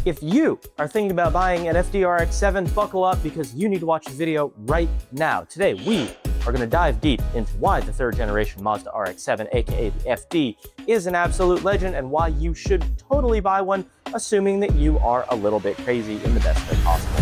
If you are thinking about buying an FD RX-7, buckle up because you need to watch the video right now. Today, we are going to dive deep into why the third generation Mazda RX-7, aka the FD, is an absolute legend and why you should totally buy one, assuming that you are a little bit crazy in the best way possible.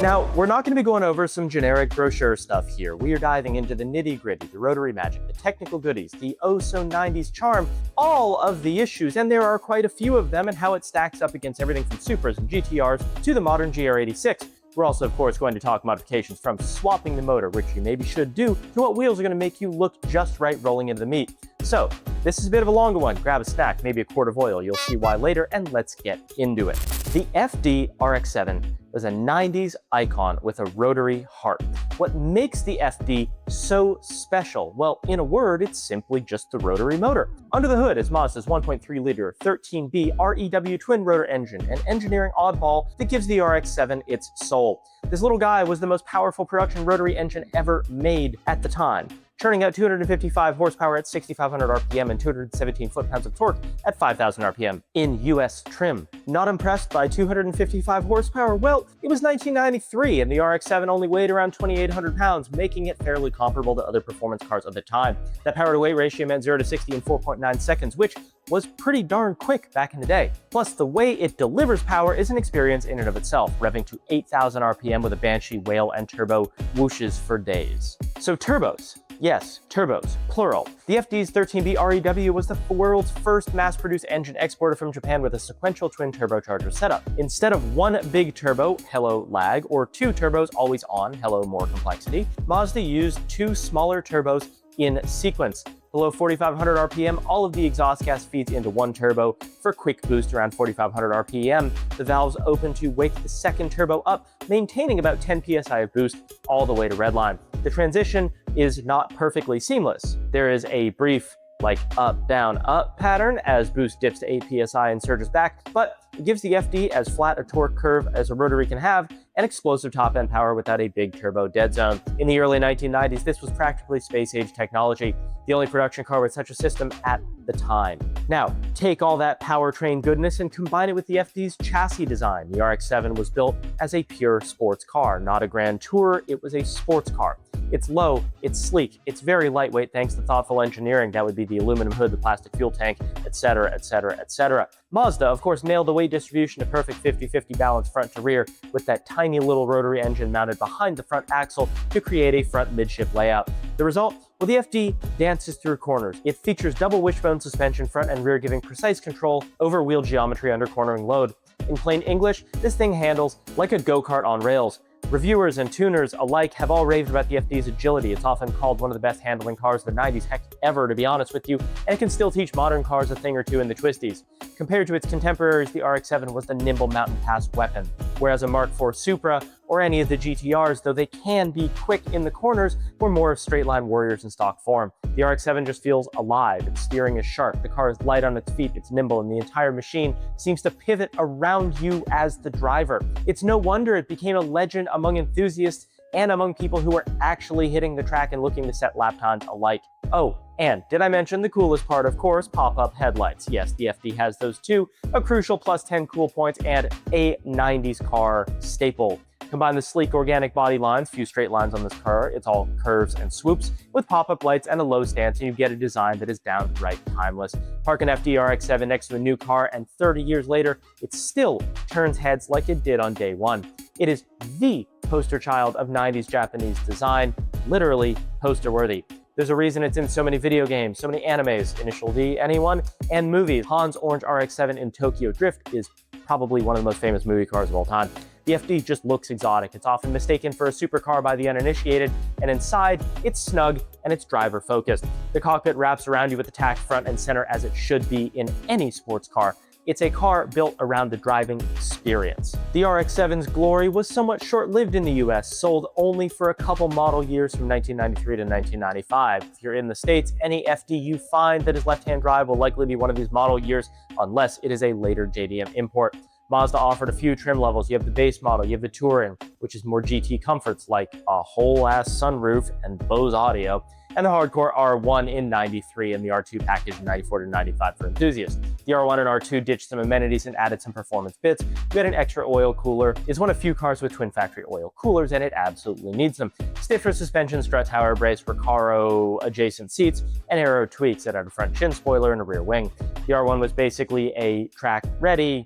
Now, we're not going to be going over some generic brochure stuff here. We are diving into the nitty-gritty, the rotary magic, the technical goodies, the oh-so-90s charm, all of the issues, and there are quite a few of them, and how it stacks up against everything from Supras and GT-Rs to the modern GR86. We're also, of course, going to talk modifications from swapping the motor, which you maybe should do, to what wheels are going to make you look just right rolling into the meat. So, this is a bit of a longer one. Grab a snack, maybe a quart of oil. You'll see why later, and let's get into it. The FD RX-7 was a 90s icon with a rotary heart. What makes the FD so special? Well, in a word, it's simply just the rotary motor. Under the hood is Mazda's 1.3-liter 13B REW twin-rotor engine, an engineering oddball that gives the RX-7 its soul. This little guy was the most powerful production rotary engine ever made at the time, churning out 255 horsepower at 6,500 RPM and 217 foot-pounds of torque at 5,000 RPM in US trim. Not impressed by 255 horsepower? Well, it was 1993 and the RX-7 only weighed around 2,800 pounds, making it fairly comparable to other performance cars of the time. That power-to-weight ratio meant 0 to 60 in 4.9 seconds, which was pretty darn quick back in the day. Plus, the way it delivers power is an experience in and of itself, revving to 8,000 RPM with a Banshee, whale, and turbo whooshes for days. So turbos. Yes, turbos, plural. The FD's 13B REW was the world's first mass-produced engine exported from Japan with a sequential twin turbocharger setup. Instead of one big turbo, hello lag, or two turbos, always on, hello more complexity, Mazda used two smaller turbos in sequence. Below 4,500 RPM, all of the exhaust gas feeds into one turbo. For quick boost around 4,500 RPM, the valves open to wake the second turbo up, maintaining about 10 PSI of boost all the way to redline. The transition is not perfectly seamless. There is a brief up, down, up pattern as boost dips to 8 PSI and surges back, but it gives the FD as flat a torque curve as a rotary can have and explosive top-end power without a big turbo dead zone. In the early 1990s, this was practically space-age technology, the only production car with such a system at the time. Now, take all that powertrain goodness and combine it with the FD's chassis design. The RX-7 was built as a pure sports car, not a grand tourer, it was a sports car. It's low, it's sleek, it's very lightweight thanks to thoughtful engineering. That would be the aluminum hood, the plastic fuel tank, etc., etc., etc. Mazda, of course, nailed the weight distribution to perfect 50-50 balance front to rear with that tiny little rotary engine mounted behind the front axle to create a front midship layout. The result? Well, the FD dances through corners. It features double wishbone suspension front and rear, giving precise control over wheel geometry under cornering load. In plain English, this thing handles like a go-kart on rails. Reviewers and tuners alike have all raved about the FD's agility. It's often called one of the best handling cars of the 90s, heck, ever, to be honest with you, and it can still teach modern cars a thing or two in the twisties. Compared to its contemporaries, the RX-7 was the nimble mountain pass weapon, whereas a Mark IV Supra or any of the GT-Rs, though they can be quick in the corners, were more of straight-line warriors in stock form. The RX-7 just feels alive, its steering is sharp, the car is light on its feet, it's nimble, and the entire machine seems to pivot around you as the driver. It's no wonder it became a legend among enthusiasts and among people who were actually hitting the track and looking to set lap times alike. Oh, and did I mention the coolest part, of course, pop-up headlights. Yes, the FD has those too, a crucial plus 10 cool points and a 90s car staple. Combine the sleek organic body lines, few straight lines on this car, it's all curves and swoops, with pop-up lights and a low stance, and you get a design that is downright timeless. Park an FD RX-7 next to a new car, and 30 years later, it still turns heads like it did on day one. It is the poster child of 90s Japanese design, literally poster-worthy. There's a reason it's in so many video games, so many animes, Initial D, anyone, and movies. Han's orange RX-7 in Tokyo Drift is probably one of the most famous movie cars of all time. The FD just looks exotic. It's often mistaken for a supercar by the uninitiated, and inside, it's snug and it's driver-focused. The cockpit wraps around you with the tacked front and center as it should be in any sports car. It's a car built around the driving experience. The RX-7's glory was somewhat short-lived in the US, sold only for a couple model years from 1993 to 1995. If you're in the States, any FD you find that is left-hand drive will likely be one of these model years, unless it is a later JDM import. Mazda offered a few trim levels. You have the base model, you have the Touring, which is more GT comforts like a whole-ass sunroof and Bose audio, and the hardcore R1 in 93 and the R2 package in 94 to 95 for enthusiasts. The R1 and R2 ditched some amenities and added some performance bits. We had an extra oil cooler. It's one of few cars with twin factory oil coolers, and it absolutely needs them. Stiffer suspension, strut tower brace, Recaro adjacent seats, and aero tweaks that had a front chin spoiler and a rear wing. The R1 was basically a track-ready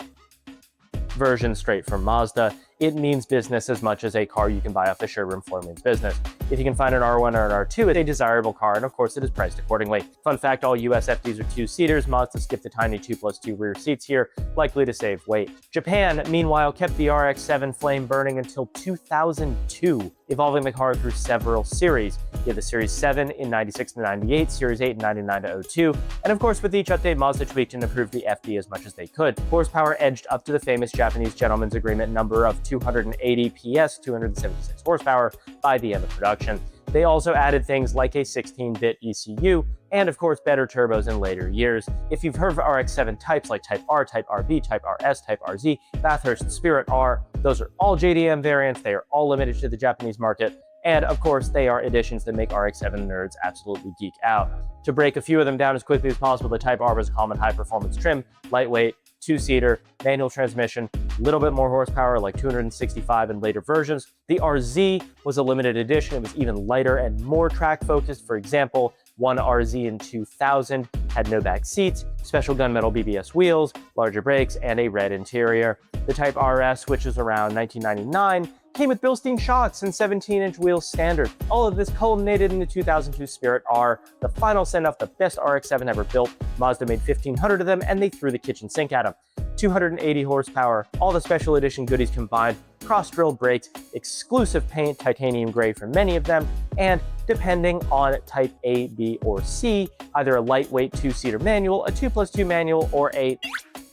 version straight from Mazda. It means business as much as a car you can buy off the showroom floor means business. If you can find an R1 or an R2, it's a desirable car, and of course it is priced accordingly. Fun fact, all US FDs are two-seaters. Mazda skipped the tiny 2+2 rear seats here, likely to save weight. Japan, meanwhile, kept the RX-7 flame burning until 2002, evolving the car through several series. You have the Series 7 in 96 to 98, Series 8 in 99 to 02, and of course with each update, Mazda tweaked and improved the FD as much as they could. Horsepower edged up to the famous Japanese gentleman's agreement number of 280 PS, 276 horsepower by the end of production. They also added things like a 16-bit ECU and of course better turbos in later years. If you've heard of RX-7 types like Type R, Type RB, Type RS, Type RZ, Bathurst, Spirit R, those are all JDM variants. They are all limited to the Japanese market. And of course, they are additions that make RX-7 nerds absolutely geek out. To break a few of them down as quickly as possible, the Type R was a common high-performance trim, lightweight, two-seater, manual transmission, a little bit more horsepower, like 265 in later versions. The RZ was a limited edition. It was even lighter and more track-focused. For example, one RZ in 2000 had no back seats, special gunmetal BBS wheels, larger brakes, and a red interior. The Type RS, which was around 1999, came with Bilstein shocks and 17-inch wheels standard. All of this culminated in the 2002 Spirit R, the final send-off, the best RX-7 ever built. Mazda made 1,500 of them, and they threw the kitchen sink at them. 280 horsepower, all the special edition goodies combined, cross-drilled brakes, exclusive paint, titanium gray for many of them, and depending on Type A, B, or C, either a lightweight two-seater manual, a 2+2 manual, or a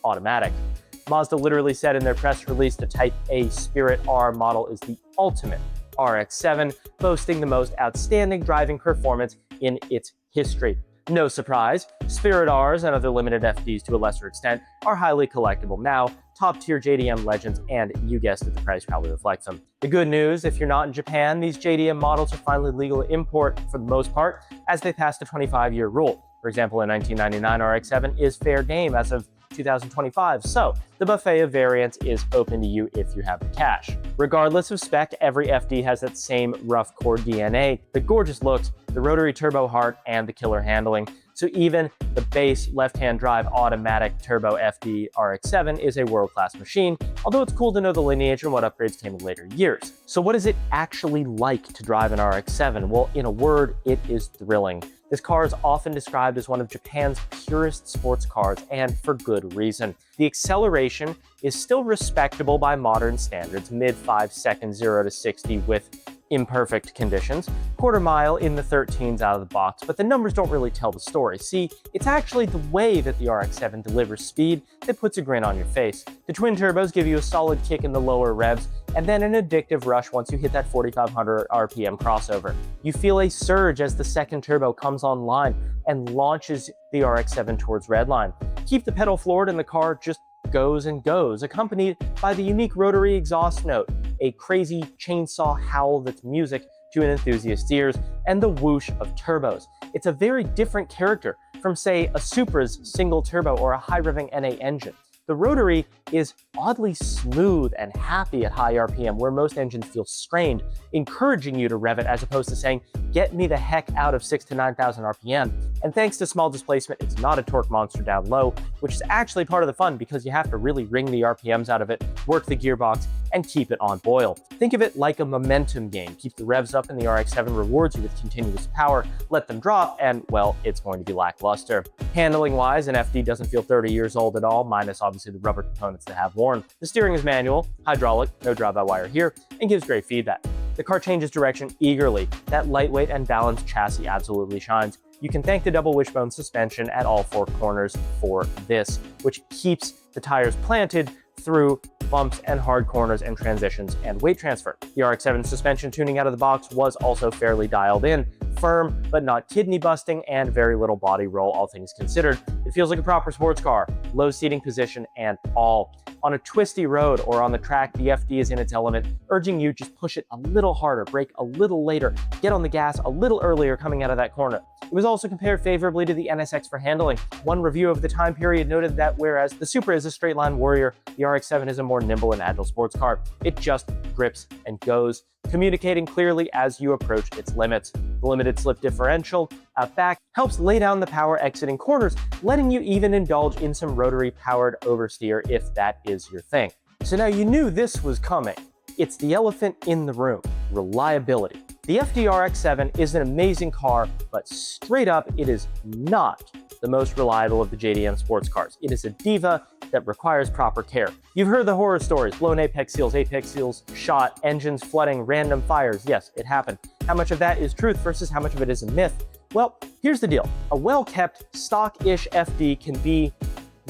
automatic. Mazda literally said in their press release the Type A Spirit R model is the ultimate RX-7, boasting the most outstanding driving performance in its history. No surprise, Spirit Rs and other limited FDs to a lesser extent are highly collectible now, top-tier JDM legends, and you guessed it, the price probably reflects them. The good news, if you're not in Japan, these JDM models are finally legal to import for the most part, as they passed a 25-year rule. For example, a 1999 RX-7 is fair game as of 2025, so the buffet of variants is open to you if you have the cash. Regardless of spec, every FD has that same rough core DNA, the gorgeous looks, the rotary turbo heart, and the killer handling. So even the base left-hand drive automatic turbo FD RX-7 is a world-class machine, although it's cool to know the lineage and what upgrades came in later years. So what is it actually like to drive an RX-7? Well, in a word, it is thrilling. This car is often described as one of Japan's purest sports cars, and for good reason. The acceleration is still respectable by modern standards, mid 5 seconds 0 to 60 with imperfect conditions, quarter mile in the 13s out of the box, but the numbers don't really tell the story. See, it's actually the way that the RX-7 delivers speed that puts a grin on your face. The twin turbos give you a solid kick in the lower revs, and then an addictive rush once you hit that 4,500 RPM crossover. You feel a surge as the second turbo comes online and launches the RX-7 towards redline. Keep the pedal floored and the car just goes and goes, accompanied by the unique rotary exhaust note, a crazy chainsaw howl that's music to an enthusiast's ears, and the whoosh of turbos. It's a very different character from, say, a Supra's single turbo or a high-revving NA engine. The rotary is oddly smooth and happy at high RPM, where most engines feel strained, encouraging you to rev it as opposed to saying, get me the heck out of 6,000 to 9,000 RPM. And thanks to small displacement, it's not a torque monster down low, which is actually part of the fun because you have to really wring the RPMs out of it, work the gearbox, and keep it on boil. Think of it like a momentum game. Keep the revs up and the RX-7 rewards you with continuous power, let them drop, and, well, it's going to be lackluster. Handling-wise, an FD doesn't feel 30 years old at all, minus obviously the rubber components that have worn. The steering is manual, hydraulic, no drive-by-wire here, and gives great feedback. The car changes direction eagerly. That lightweight and balanced chassis absolutely shines. You can thank the double wishbone suspension at all 4 corners for this, which keeps the tires planted through bumps and hard corners and transitions and weight transfer. The RX-7 suspension tuning out of the box was also fairly dialed in. firm, but not kidney busting, and very little body roll, all things considered. It feels like a proper sports car, low seating position and all. On a twisty road or on the track, the FD is in its element, urging you just push it a little harder, brake a little later, get on the gas a little earlier coming out of that corner. It was also compared favorably to the NSX for handling. One review of the time period noted that whereas the Supra is a straight line warrior, the RX-7 is a more nimble and agile sports car. It just grips and goes, communicating clearly as you approach its limits. The limited slip differential out back helps lay down the power exiting corners, letting you even indulge in some rotary powered oversteer if that is your thing. So now you knew this was coming. It's the elephant in the room, reliability. The FD RX-7 is an amazing car, but straight up, it is not the most reliable of the JDM sports cars. It is a diva that requires proper care. You've heard the horror stories, blown apex seals shot, engines flooding, random fires. Yes, it happened. How much of that is truth versus how much of it is a myth? Well, here's the deal. A well-kept, stock-ish FD can be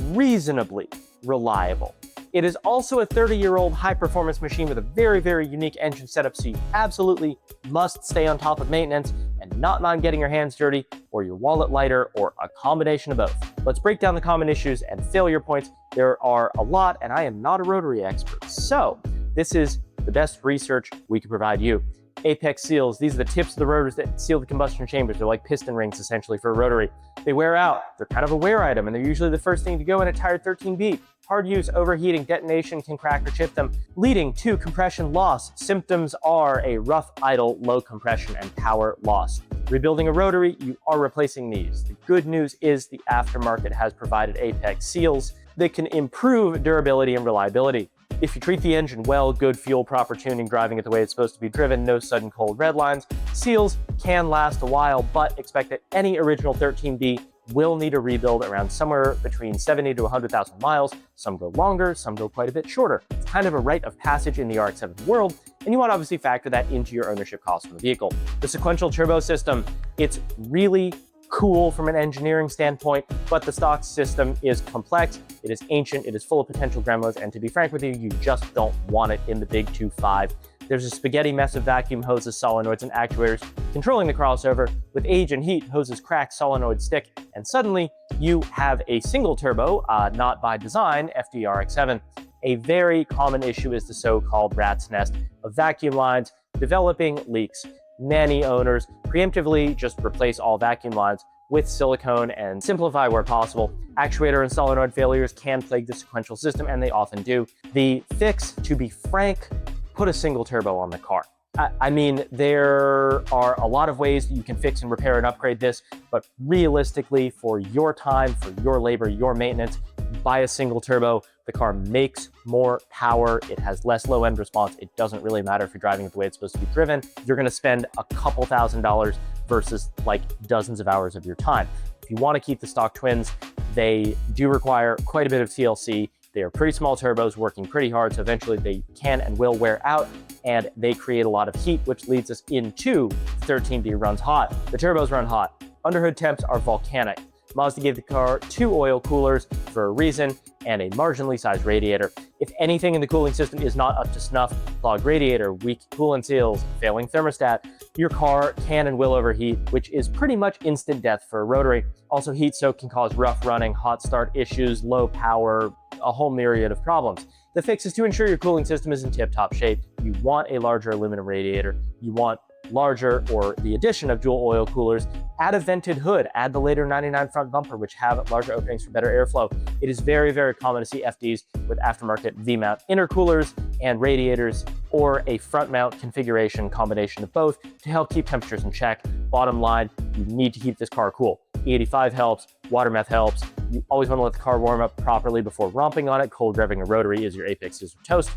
reasonably reliable. It is also a 30-year-old high-performance machine with a very, very unique engine setup, so you absolutely must stay on top of maintenance and not mind getting your hands dirty or your wallet lighter or a combination of both. Let's break down the common issues and failure points. There are a lot, and I am not a rotary expert, so this is the best research we can provide you. Apex seals, these are the tips of the rotors that seal the combustion chambers. They're like piston rings, essentially, for a rotary. They wear out. They're kind of a wear item, and they're usually the first thing to go in a tired 13B. Hard use, overheating, detonation can crack or chip them, leading to compression loss. Symptoms are a rough idle, low compression, and power loss. Rebuilding a rotary, you are replacing these. The good news is the aftermarket has provided Apex seals that can improve durability and reliability. If you treat the engine well, good fuel, proper tuning, driving it the way it's supposed to be driven, no sudden cold red lines, seals can last a while, but expect that any original 13B will need a rebuild around somewhere between 70 to 100,000 miles. Some go longer, some go quite a bit shorter. It's kind of a rite of passage in the RX-7 world, and you want to obviously factor that into your ownership cost of the vehicle. The sequential turbo system, it's really cool from an engineering standpoint, but the stock system is complex, it is ancient, it is full of potential gremlins, and to be frank with you, you just don't want it in the big 2.5. There's a spaghetti mess of vacuum hoses, solenoids, and actuators controlling the crossover. With age and heat, hoses crack, solenoids stick, and suddenly you have a single turbo, not by design, FD RX-7. A very common issue is the so-called rat's nest of vacuum lines developing leaks. Many owners preemptively just replace all vacuum lines with silicone and simplify where possible. Actuator and solenoid failures can plague the sequential system, and they often do. The fix, to be frank, put a single turbo on the car. I mean, there are a lot of ways that you can fix and repair and upgrade this, but realistically, for your time, for your labor, your maintenance, buy a single turbo. The car makes more power. It has less low end response. It doesn't really matter if you're driving it the way it's supposed to be driven. You're going to spend a couple $1,000s versus like dozens of hours of your time. If you want to keep the stock twins, they do require quite a bit of TLC. They are pretty small turbos working pretty hard, so eventually they can and will wear out, and they create a lot of heat, which leads us into 13B runs hot. The turbos run hot. Underhood temps are volcanic. Mazda gave the car 2 oil coolers for a reason and a marginally sized radiator. If anything in the cooling system is not up to snuff, clogged radiator, weak coolant seals, failing thermostat, your car can and will overheat, which is pretty much instant death for a rotary. Also, heat soak can cause rough running, hot start issues, low power, a whole myriad of problems. The fix is to ensure your cooling system is in tip-top shape. You want a larger aluminum radiator. You want larger or the addition of dual oil coolers. Add a vented hood, add the later 99 front bumper, which have larger openings for better airflow. It is very, very common to see FDs with aftermarket V-mount intercoolers and radiators, or a front mount configuration combination of both to help keep temperatures in check. Bottom line, you need to keep this car cool. E85 helps, water meth helps. You always want to let the car warm up properly before romping on it. Cold revving a rotary is your apex scissor toast.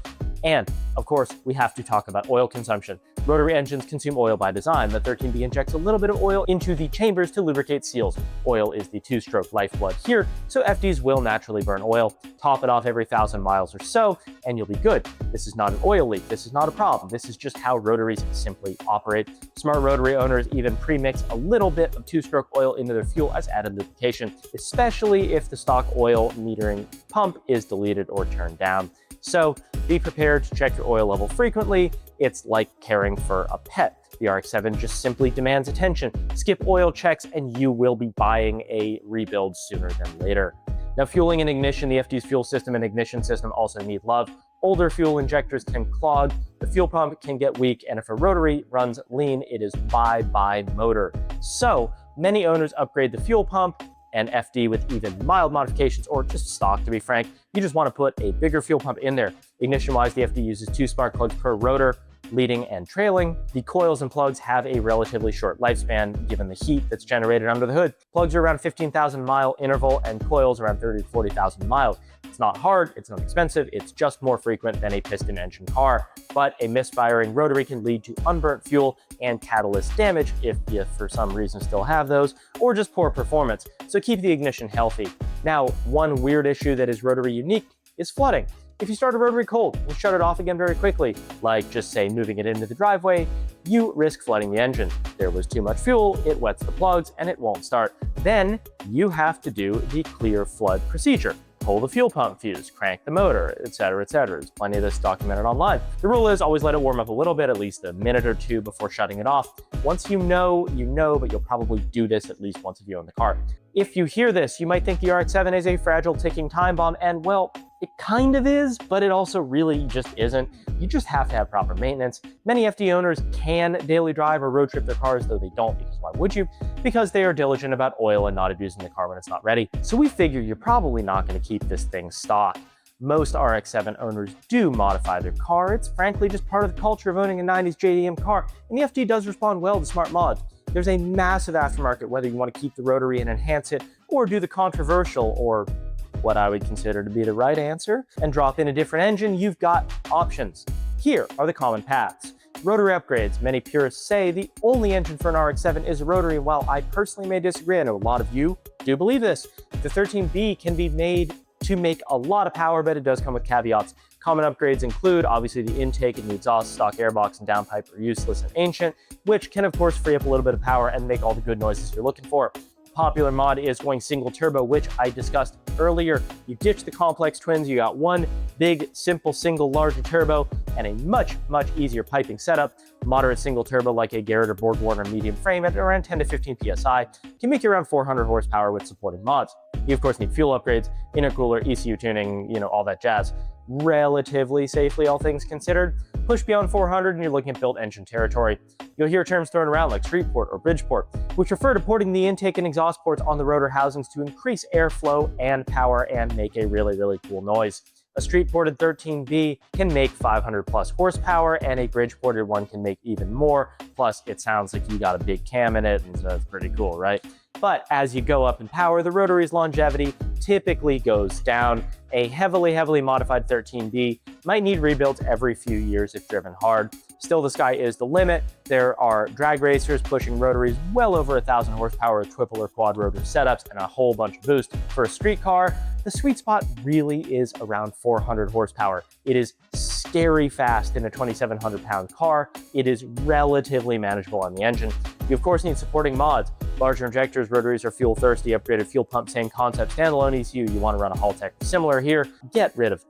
And of course, we have to talk about oil consumption. Rotary engines consume oil by design. The 13B injects a little bit of oil into the chambers to lubricate seals. Oil is the two-stroke lifeblood here, so FDs will naturally burn oil. Top it off every 1,000 miles or so, and you'll be good. This is not an oil leak. This is not a problem. This is just how rotaries simply operate. Smart rotary owners even pre-mix a little bit of two-stroke oil into their fuel as added lubrication, especially if the stock oil metering pump is deleted or turned down. So be prepared to check your oil level frequently. It's like caring for a pet. The RX-7 just simply demands attention. Skip oil checks and you will be buying a rebuild sooner than later. Now, fueling and ignition, the FD's fuel system and ignition system also need love. Older fuel injectors can clog, the fuel pump can get weak, and if a rotary runs lean, it is bye-bye motor. So many owners upgrade the fuel pump and FD with even mild modifications, or just stock to be frank. You just want to put a bigger fuel pump in there. Ignition-wise, the FD uses 2 spark plugs per rotor, leading and trailing. The coils and plugs have a relatively short lifespan given the heat that's generated under the hood. Plugs are around 15,000 mile interval and coils around 30 to 40,000 miles. It's not hard, it's not expensive, it's just more frequent than a piston engine car. But a misfiring rotary can lead to unburnt fuel and catalyst damage if you for some reason still have those, or just poor performance. So keep the ignition healthy. Now, one weird issue that is rotary unique is flooding. If you start a rotary cold and shut it off again very quickly, like just say moving it into the driveway, you risk flooding the engine. There was too much fuel, it wets the plugs, and it won't start. Then you have to do the clear flood procedure. Pull the fuel pump fuse, crank the motor, etc., etc. There's plenty of this documented online. The rule is always let it warm up a little bit, at least a minute or two before shutting it off. Once you know, but you'll probably do this at least once if you own the car. If you hear this, you might think the RX-7 is a fragile ticking time bomb, and well, it kind of is, but it also really just isn't. You just have to have proper maintenance. Many FD owners can daily drive or road trip their cars, though they don't, because why would you? Because they are diligent about oil and not abusing the car when it's not ready. So we figure you're probably not going to keep this thing stock. Most RX-7 owners do modify their car. It's frankly just part of the culture of owning a 90s JDM car, and the FD does respond well to smart mods. There's a massive aftermarket, whether you want to keep the rotary and enhance it, or do the controversial, or what I would consider to be the right answer, and drop in a different engine. You've got options. Here are the common paths. Rotary upgrades. Many purists say the only engine for an RX-7 is a rotary. While I personally may disagree, I know a lot of you do believe this. The 13B can be made to make a lot of power, but it does come with caveats. Common upgrades include, obviously, the intake and the exhaust. Stock airbox and downpipe are useless and ancient, which can, of course, free up a little bit of power and make all the good noises you're looking for. Popular mod is going single turbo, which I discussed earlier. You ditch the complex twins, you got one big, simple, single, larger turbo, and a much, much easier piping setup. Moderate single turbo like a Garrett or Borg-Warner medium frame at around 10 to 15 PSI can make you around 400 horsepower with supported mods. You, of course, need fuel upgrades, intercooler, ECU tuning, all that jazz. Relatively safely, all things considered. Push beyond 400 and you're looking at built engine territory. You'll hear terms thrown around like street port or bridge port, which refer to porting the intake and exhaust ports on the rotor housings to increase airflow and power and make a really, really cool noise. A street ported 13B can make 500 plus horsepower, and a bridge ported one can make even more. Plus, it sounds like you got a big cam in it, and so it's pretty cool, right? But as you go up in power, the rotary's longevity typically goes down. A heavily modified 13B might need rebuilds every few years if driven hard. Still, the sky is the limit. There are drag racers pushing rotaries well over 1,000 horsepower with triple or quad rotor setups and a whole bunch of boost. For a street car, the sweet spot really is around 400 horsepower. It is scary fast in a 2,700 pound car. It is relatively manageable on the engine. You, of course, need supporting mods. Larger injectors, rotaries are fuel thirsty. Upgraded fuel pump, same concept. Standalone ECU, you want to run a Haltech. Similar here. Get rid of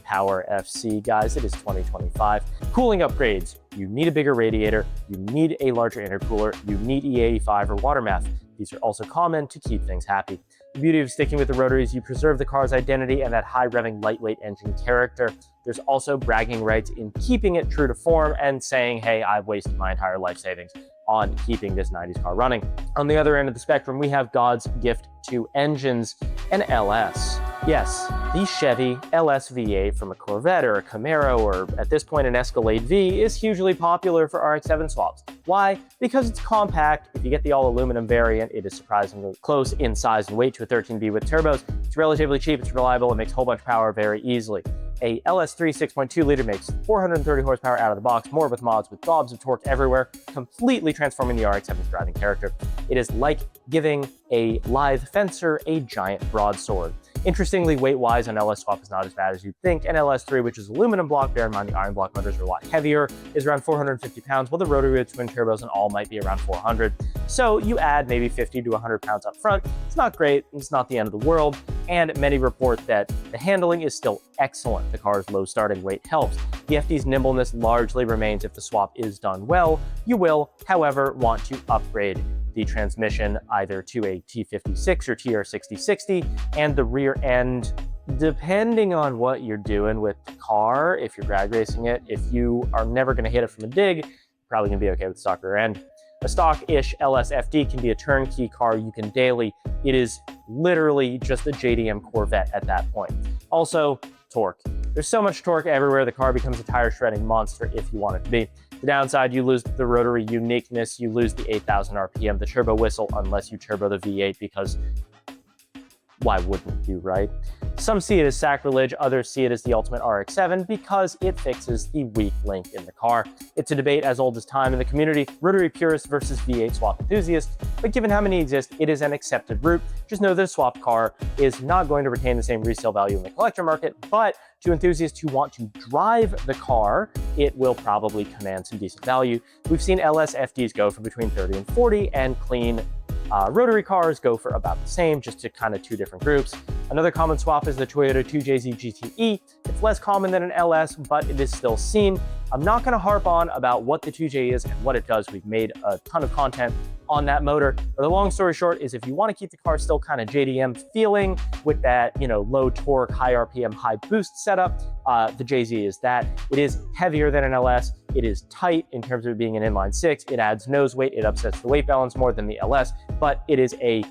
Power FC, guys. It is 2025. Cooling upgrades. You need a bigger radiator. You need a larger intercooler. You need E85 or water meth. These are also common to keep things happy. The beauty of sticking with the rotary is you preserve the car's identity and that high revving, lightweight engine character. There's also bragging rights in keeping it true to form and saying, hey, I've wasted my entire life savings on keeping this 90s car running. On the other end of the spectrum, we have God's gift to engines, an LS. Yes, the Chevy LS V8 from a Corvette or a Camaro or at this point an Escalade V is hugely popular for RX-7 swaps. Why? Because it's compact. If you get the all-aluminum variant, it is surprisingly close in size and weight to a 13B with turbos. It's relatively cheap, it's reliable, it makes a whole bunch of power very easily. A LS3 6.2 liter makes 430 horsepower out of the box, more with mods with gobs of torque everywhere, completely transforming the RX-7's driving character. It is like giving a lithe fencer a giant broadsword. Interestingly, weight-wise, an LS swap is not as bad as you'd think. An LS3, which is aluminum block, bear in mind the iron block motors are a lot heavier, is around 450 pounds, while the rotary with twin turbos and all might be around 400. So you add maybe 50 to 100 pounds up front. It's not great, it's not the end of the world, and many report that the handling is still excellent. The car's low starting weight helps. The FD's nimbleness largely remains if the swap is done well. You will, however, want to upgrade the transmission either to a T56 or TR6060, and the rear end, depending on what you're doing with the car, if you're drag racing it, if you are never going to hit it from a dig, you're probably going to be okay with the stock rear end. A stock-ish LS FD can be a turnkey car you can daily. It is literally just a JDM Corvette at that point. Also, torque. There's so much torque everywhere, the car becomes a tire shredding monster if you want it to be. The downside, you lose the rotary uniqueness, you lose the 8,000 RPM, the turbo whistle, unless you turbo the V8, because why wouldn't you, right? Some see it as sacrilege, others see it as the ultimate RX-7 because it fixes the weak link in the car. It's a debate as old as time in the community, rotary purists versus V8 swap enthusiasts, but given how many exist, it is an accepted route. Just know that a swap car is not going to retain the same resale value in the collector market, but to enthusiasts who want to drive the car, it will probably command some decent value. We've seen LS FDs go for between 30 and 40, and clean rotary cars go for about the same, just to kind of two different groups. Another common swap is the Toyota 2JZ GT-E. It's less common than an LS, but it is still seen. I'm not going to harp on about what the 2J is and what it does. We've made a ton of content on that motor. But the long story short is if you want to keep the car still kind of JDM feeling with that, low torque, high RPM, high boost setup, the JZ is that. It is heavier than an LS. It is tight in terms of it being an inline six. It adds nose weight. It upsets the weight balance more than the LS, but it is a,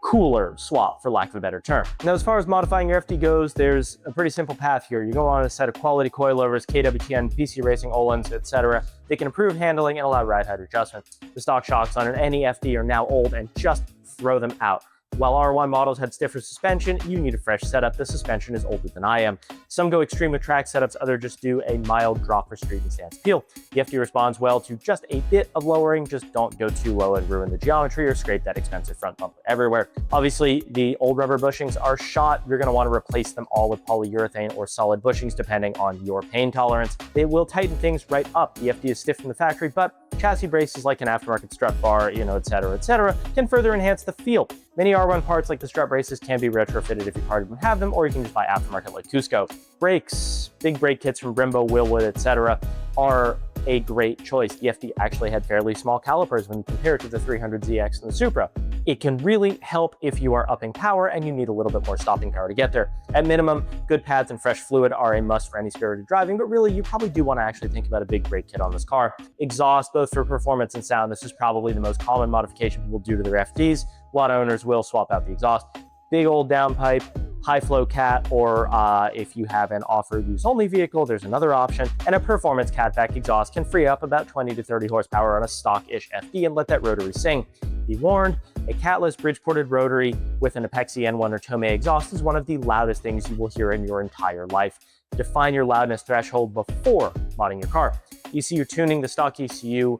cooler swap, for lack of a better term. Now, as far as modifying your FD goes, there's a pretty simple path here. You go on a set of quality coilovers, KWTN, PC Racing, Öhlins, etc. They can improve handling and allow ride height adjustment. The stock shocks on any FD are now old, and just throw them out. While R1 models had stiffer suspension, you need a fresh setup. The suspension is older than I am. Some go extreme with track setups, others just do a mild drop for street and stance appeal. The FD responds well to just a bit of lowering, just don't go too low and ruin the geometry or scrape that expensive front bumper everywhere. Obviously, the old rubber bushings are shot. You're going to want to replace them all with polyurethane or solid bushings depending on your pain tolerance. They will tighten things right up. The FD is stiff from the factory, but chassis braces like an aftermarket strut bar, etc., can further enhance the feel. Many R1 parts like the strut braces can be retrofitted if you already have them, or you can just buy aftermarket like Cusco. Brakes, big brake kits from Brembo, Willwood, etc. are a great choice. The FD actually had fairly small calipers when you compare it to the 300ZX and the Supra. It can really help if you are upping power and you need a little bit more stopping power to get there. At minimum, good pads and fresh fluid are a must for any spirited driving, but really you probably do want to actually think about a big brake kit on this car. Exhaust, both for performance and sound. This is probably the most common modification people do to their FDs. A lot of owners will swap out the exhaust. Big old downpipe, high flow cat, or if you have an off-road use only vehicle, there's another option. And a performance catback exhaust can free up about 20 to 30 horsepower on a stock-ish FD and let that rotary sing. Be warned, a catless bridge-ported rotary with an Apexi N1 or Tomei exhaust is one of the loudest things you will hear in your entire life. Define your loudness threshold before modding your car. ECU tuning, the stock ECU,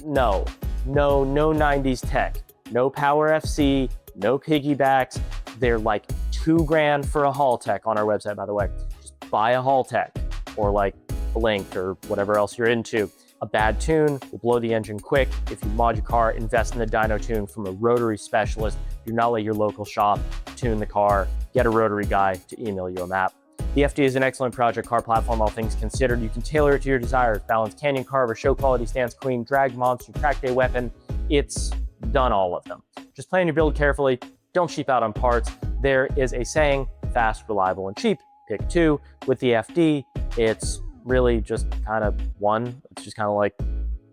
no 90s tech, no Power FC, no piggybacks. They're like $2,000 for a Haltech on our website, by the way. Just buy a Haltech or like Blink or whatever else you're into. A bad tune will blow the engine quick. If you mod your car, invest in a dyno tune from a rotary specialist. Do not let your local shop tune the car. Get a rotary guy to email you a map. The FD is an excellent project car platform, all things considered. You can tailor it to your desires. Balanced canyon carver, show quality stance queen, drag monster, track day weapon. It's done all of them. Just plan your build carefully. Don't cheap out on parts. There is a saying, fast, reliable, and cheap. Pick two. With the FD, it's really just kind of one. It's just kind of like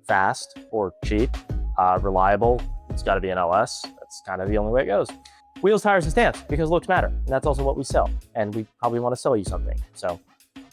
fast or cheap. Reliable, it's got to be an LS. That's kind of the only way it goes. Wheels, tires, and stance, because looks matter. And that's also what we sell. And we probably want to sell you something. So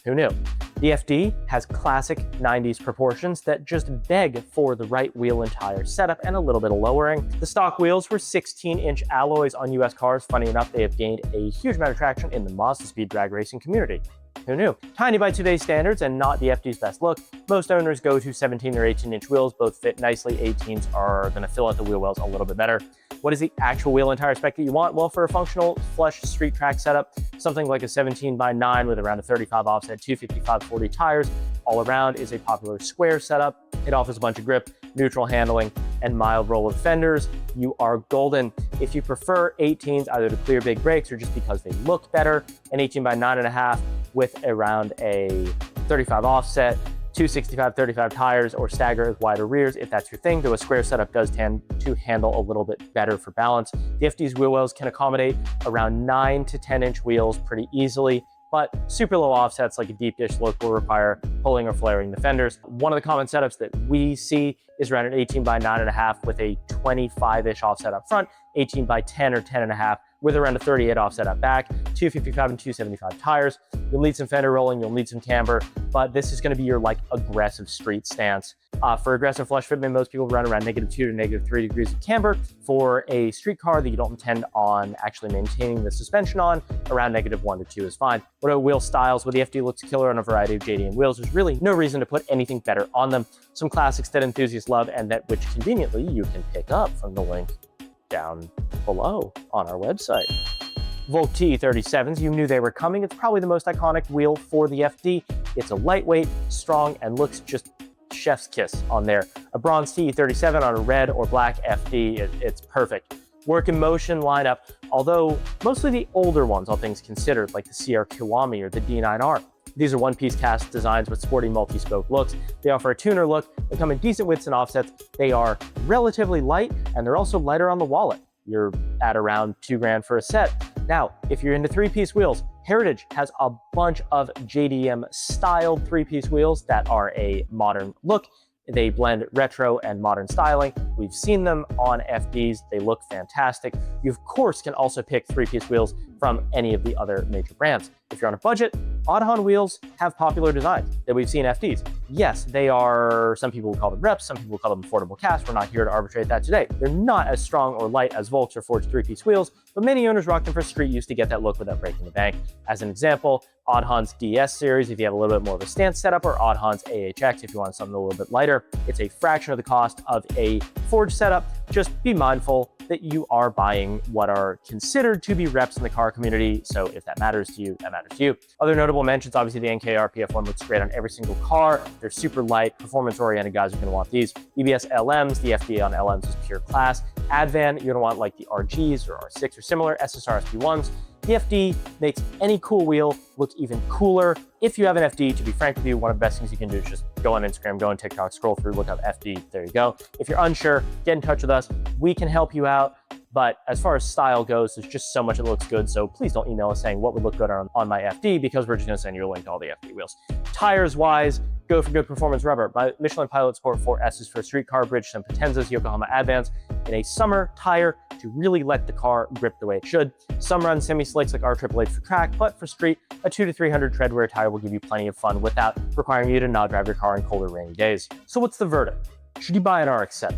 who knew? The FD has classic 90s proportions that just beg for the right wheel and tire setup and a little bit of lowering. The stock wheels were 16-inch alloys on US cars. Funny enough, they have gained a huge amount of traction in the Mazda speed drag racing community. Who knew? Tiny by today's standards and not the FD's best look. Most owners go to 17 or 18-inch wheels. Both fit nicely. 18s are going to fill out the wheel wells a little bit better. What is the actual wheel and tire spec that you want? Well, for a functional flush street track setup, something like a 17x9 with around a 35 offset, 255/40 tires all around is a popular square setup. It offers a bunch of grip, neutral handling, and mild roll of fenders, you are golden. If you prefer 18s either to clear big breaks or just because they look better, an 18 by 9.5 with around a 35 offset, 265/35 tires, or stagger with wider rears if that's your thing, though a square setup does tend to handle a little bit better for balance. The FD's wheel wells can accommodate around 9 to 10-inch wheels pretty easily, but super low offsets like a deep dish look will require pulling or flaring the fenders. One of the common setups that we see is around an 18 by 9.5 with a 25-ish offset up front, 18 by 10 or 10.5 with around a 38 offset up back, 255 and 275 tires. You'll need some fender rolling, you'll need some camber, but this is gonna be your like aggressive street stance. For aggressive flush fitment, most people run around -2 to -3 degrees of camber. For a street car that you don't intend on actually maintaining the suspension on, around -1 to 2 is fine. What about wheel styles? Well, the FD looks killer on a variety of JDM wheels. There's really no reason to put anything better on them. Some classics that enthusiasts love and that which conveniently you can pick up from the link down below on our website. Volk TE37s, you knew they were coming. It's probably the most iconic wheel for the FD. It's a lightweight, strong, and looks just chef's kiss on there. A bronze TE37 on a red or black FD, it's perfect. Work in motion lineup, although mostly the older ones, all things considered, like the CR Kiwami or the D9R. These are one-piece cast designs with sporty multi-spoke looks. They offer a tuner look. They come in decent widths and offsets. They are relatively light, and they're also lighter on the wallet. You're at around $2 for a set. Now, if you're into three-piece wheels, Heritage has a bunch of JDM-styled three-piece wheels that are a modern look. They blend retro and modern styling. We've seen them on FDs. They look fantastic. You, of course, can also pick three-piece wheels from any of the other major brands. If you're on a budget, Audhon wheels have popular designs that we've seen FDs. Yes, they are, some people will call them reps, some people will call them affordable cast. We're not here to arbitrate that today. They're not as strong or light as Volk's or Ford's three-piece wheels, but many owners rock them for street use to get that look without breaking the bank. As an example, Audhon's DS series, if you have a little bit more of a stance setup, or Audhon's AHX, if you want something a little bit lighter. It's a fraction of the cost of a Ford setup. Just be mindful that you are buying what are considered to be reps in the car community. So if that matters to you, that matters to you. Other notable mentions, obviously the NKR PF1 looks great on every single car. They're super light, performance-oriented guys are gonna want these. EBS LMs, the FD on LMs is pure class. Advan, you're gonna want like the RGs or R6 or similar, SSR SP1s. The FD makes any cool wheel look even cooler. If you have an FD, to be frank with you, one of the best things you can do is just go on Instagram, go on TikTok, scroll through, look up FD, there you go. If you're unsure, get in touch with us. We can help you out. But as far as style goes, there's just so much that looks good. So please don't email us saying what would look good on my FD, because we're just gonna send you a link to all the FD wheels. Tires wise, go for good performance rubber. My Michelin Pilot Sport 4S is for street car, Bridgestone Potenzas, Yokohama Advance in a summer tire to really let the car grip the way it should. Some run semi-slicks like R888 for track, but for street, a 200 to 300 tread wear tire will give you plenty of fun without requiring you to not drive your car in colder, rainy days. So what's the verdict? Should you buy an RX-7?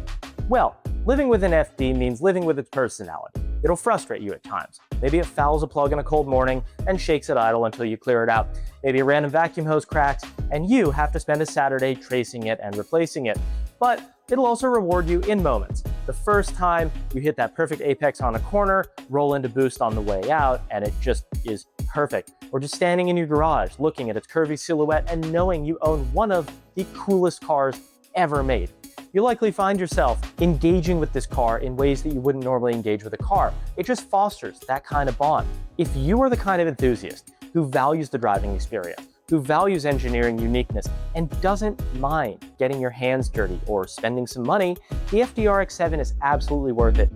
Well, living with an FD means living with its personality. It'll frustrate you at times. Maybe it fouls a plug on a cold morning and shakes it idle until you clear it out. Maybe a random vacuum hose cracks and you have to spend a Saturday tracing it and replacing it. But it'll also reward you in moments. The first time you hit that perfect apex on a corner, roll into boost on the way out, and it just is perfect. Or just standing in your garage, looking at its curvy silhouette and knowing you own one of the coolest cars ever made. You'll likely find yourself engaging with this car in ways that you wouldn't normally engage with a car. It just fosters that kind of bond. If you are the kind of enthusiast who values the driving experience, who values engineering uniqueness, and doesn't mind getting your hands dirty or spending some money, the FD RX-7 is absolutely worth it